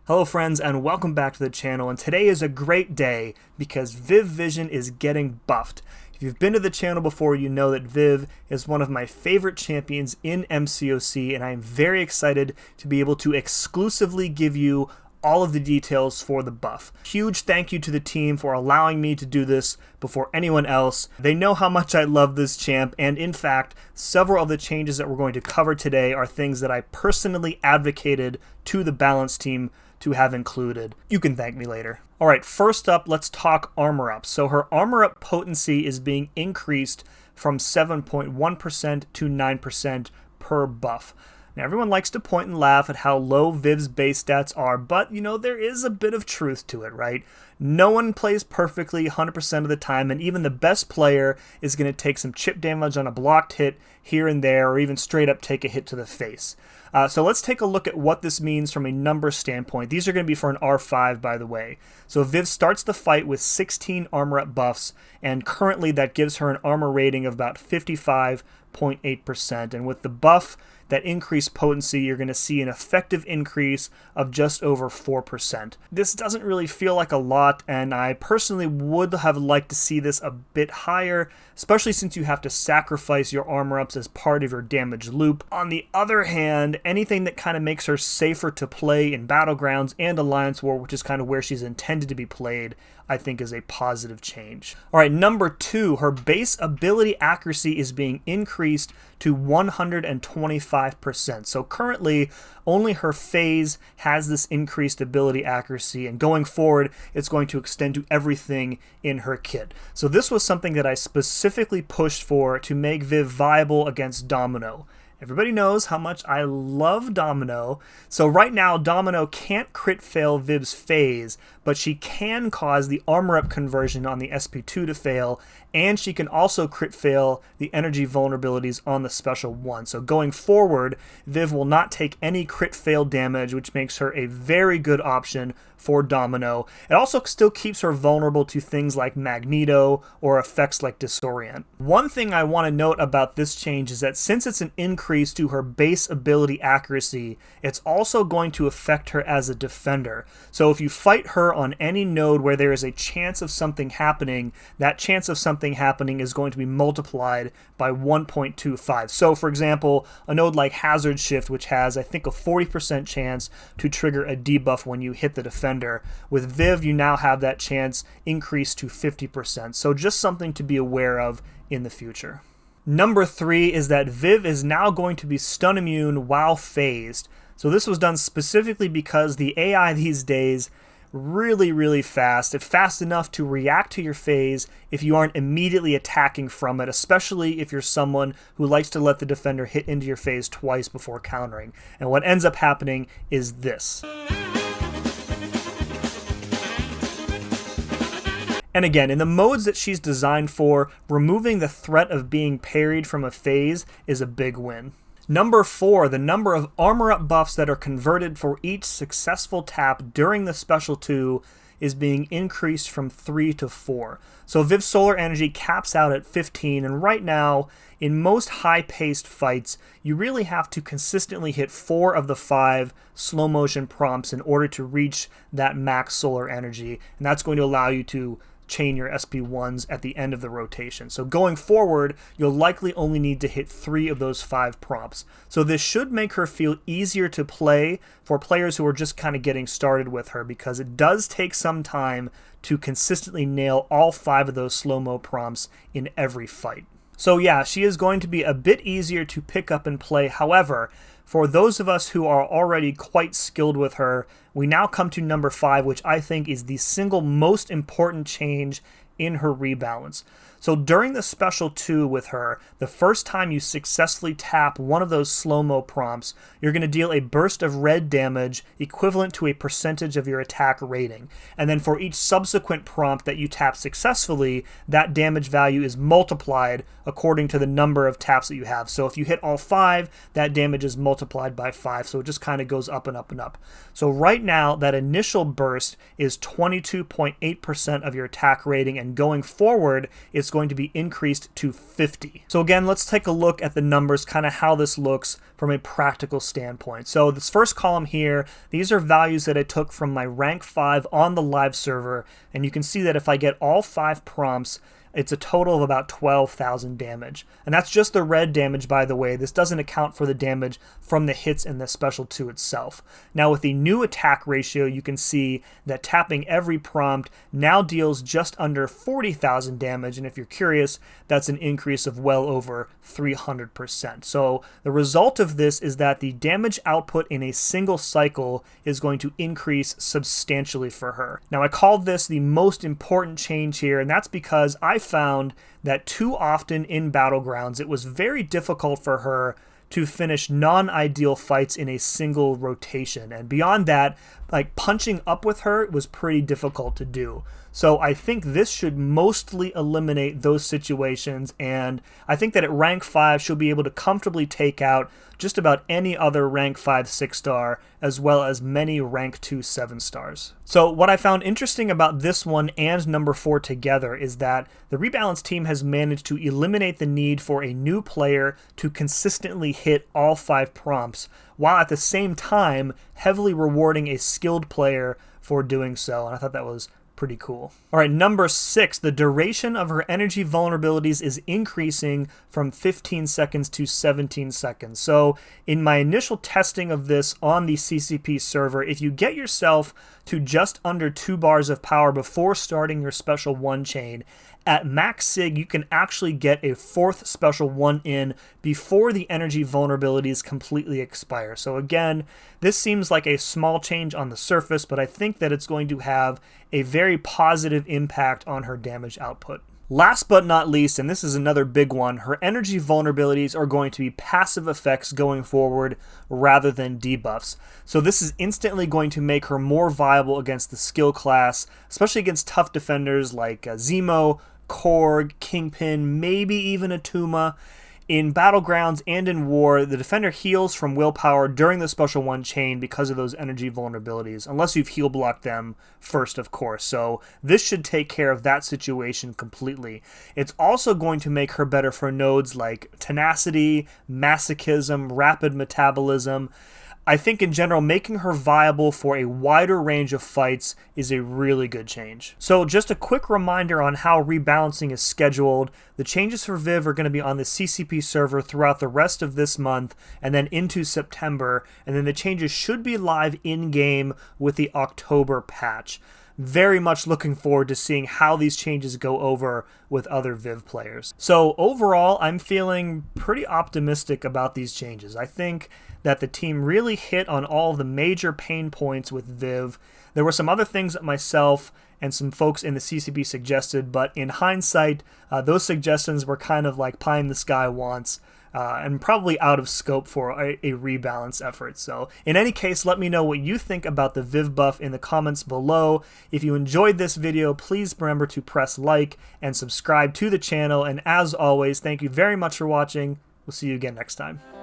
Hello friends and welcome back to the channel, and today is a great day because Viv Vision is getting buffed. If you've been to the channel before, you know that Viv is one of my favorite champions in MCOC, and I am very excited to be able to exclusively give you all of the details for the buff. Huge thank you to the team for allowing me to do this before anyone else. They know how much I love this champ, and in fact, several of the changes that we're going to cover today are things that I personally advocated to the balance team to have included. You can thank me later. Alright, first up, let's talk armor up. So her armor up potency is being increased from 7.1% to 9% per buff. Now, everyone likes to point and laugh at how low Viv's base stats are, but, there is a bit of truth to it, right? No one plays perfectly 100% of the time, and even the best player is going to take some chip damage on a blocked hit here and there, or even straight up take a hit to the face. So let's take a look at what this means from a number standpoint. These are going to be for an R5, by the way. So Viv starts the fight with 16 armor up buffs, and currently that gives her an armor rating of about 55.8%. And with the buff, that increased potency, you're going to see an effective increase of just over 4%. This doesn't really feel like a lot, and I personally would have liked to see this a bit higher, especially since you have to sacrifice your armor ups as part of your damage loop. On the other hand, anything that kind of makes her safer to play in Battlegrounds and Alliance War, which is kind of where she's intended to be played, I think is a positive change. Alright, number 2, her base ability accuracy is being increased to 125%. So currently, only her phase has this increased ability accuracy, and going forward, it's going to extend to everything in her kit. So this was something that I specifically pushed for to make Viv viable against Domino. Everybody knows how much I love Domino, so right now Domino can't crit fail Viv's phase, but she can cause the armor up conversion on the SP2 to fail, and she can also crit fail the energy vulnerabilities on the special 1. So going forward, Viv will not take any crit fail damage, which makes her a very good option for Domino. It also still keeps her vulnerable to things like Magneto or effects like Disorient. One thing I want to note about this change is that since it's an increase to her base ability accuracy, it's also going to affect her as a defender. So if you fight her on any node where there is a chance of something happening, that chance of something happening is going to be multiplied by 1.25. So for example, a node like Hazard Shift, which has I think a 40% chance to trigger a debuff when you hit the defender, with Viv you now have that chance increased to 50%. So just something to be aware of in the future. Number 3 is that Viv is now going to be stun immune while phased. So this was done specifically because the AI these days really fast. It's fast enough to react to your phase if you aren't immediately attacking from it, especially if you're someone who likes to let the defender hit into your phase twice before countering. And what ends up happening is this. And again, in the modes that she's designed for, removing the threat of being parried from a phase is a big win. Number 4, the number of armor up buffs that are converted for each successful tap during the special 2 is being increased from 3 to 4. So Viv's solar energy caps out at 15, and right now, in most high-paced fights, you really have to consistently hit 4 of the 5 slow motion prompts in order to reach that max solar energy, and that's going to allow you to chain your SP1s at the end of the rotation. So going forward, you'll likely only need to hit 3 of those 5 prompts. So this should make her feel easier to play for players who are just kind of getting started with her, because it does take some time to consistently nail all 5 of those slow-mo prompts in every fight. So yeah, she is going to be a bit easier to pick up and play. However, for those of us who are already quite skilled with her, we now come to number 5, which I think is the single most important change in her rebalance. So during the special 2 with her, the first time you successfully tap one of those slow-mo prompts, you're going to deal a burst of red damage equivalent to a percentage of your attack rating. And then for each subsequent prompt that you tap successfully, that damage value is multiplied according to the number of taps that you have. So if you hit all 5, that damage is multiplied by 5. So it just kind of goes up and up and up. So right now, that initial burst is 22.8% of your attack rating and and going forward, it's going to be increased to 50. So again, let's take a look at the numbers, kind of how this looks from a practical standpoint. So this first column here, these are values that I took from my rank 5 on the live server, and you can see that if I get all 5 prompts, it's a total of about 12,000 damage. And that's just the red damage, by the way. This doesn't account for the damage from the hits in the Special 2 itself. Now with the new attack ratio, you can see that tapping every prompt now deals just under 40,000 damage, and if you're curious, that's an increase of well over 300%. So the result of this is that the damage output in a single cycle is going to increase substantially for her. Now I called this the most important change here, and that's because I found that too often in Battlegrounds it was very difficult for her to finish non-ideal fights in a single rotation, and beyond that, like punching up with her was pretty difficult to do. So I think this should mostly eliminate those situations, and I think that at rank 5 she'll be able to comfortably take out just about any other rank 5 6-star, as well as many rank 2 7-stars. So what I found interesting about this one and number 4 together is that the Rebalance team has managed to eliminate the need for a new player to consistently hit all 5 prompts, while at the same time heavily rewarding a skilled player for doing so, and I thought that was pretty cool. All right, number 6, the duration of her energy vulnerabilities is increasing from 15 seconds to 17 seconds. So in my initial testing of this on the CCP server, if you get yourself to just under 2 bars of power before starting your Special 1 chain, at max sig, you can actually get a 4th Special 1 in before the energy vulnerabilities completely expire. So again, this seems like a small change on the surface, but I think that it's going to have a very positive impact on her damage output. Last but not least, and this is another big one, her energy vulnerabilities are going to be passive effects going forward rather than debuffs. So this is instantly going to make her more viable against the skill class, especially against tough defenders like Zemo, Korg, Kingpin, maybe even a Tuma. In Battlegrounds and in War, the defender heals from willpower during the Special 1 chain because of those energy vulnerabilities, unless you've heal blocked them first, of course. So this should take care of that situation completely. It's also going to make her better for nodes like Tenacity, Masochism, Rapid Metabolism. I think in general, making her viable for a wider range of fights is a really good change. So just a quick reminder on how rebalancing is scheduled. The changes for Viv are going to be on the CCP server throughout the rest of this month and then into September, and then the changes should be live in-game with the October patch. Very much looking forward to seeing how these changes go over with other Viv players. So overall, I'm feeling pretty optimistic about these changes. I think that the team really hit on all of the major pain points with Viv. There were some other things that myself and some folks in the CCP suggested, but in hindsight, those suggestions were kind of like pie in the sky wants. And probably out of scope for a rebalance effort. So in any case, let me know what you think about the Viv buff in the comments below. If you enjoyed this video, please remember to press like and subscribe to the channel. And as always, thank you very much for watching. We'll see you again next time.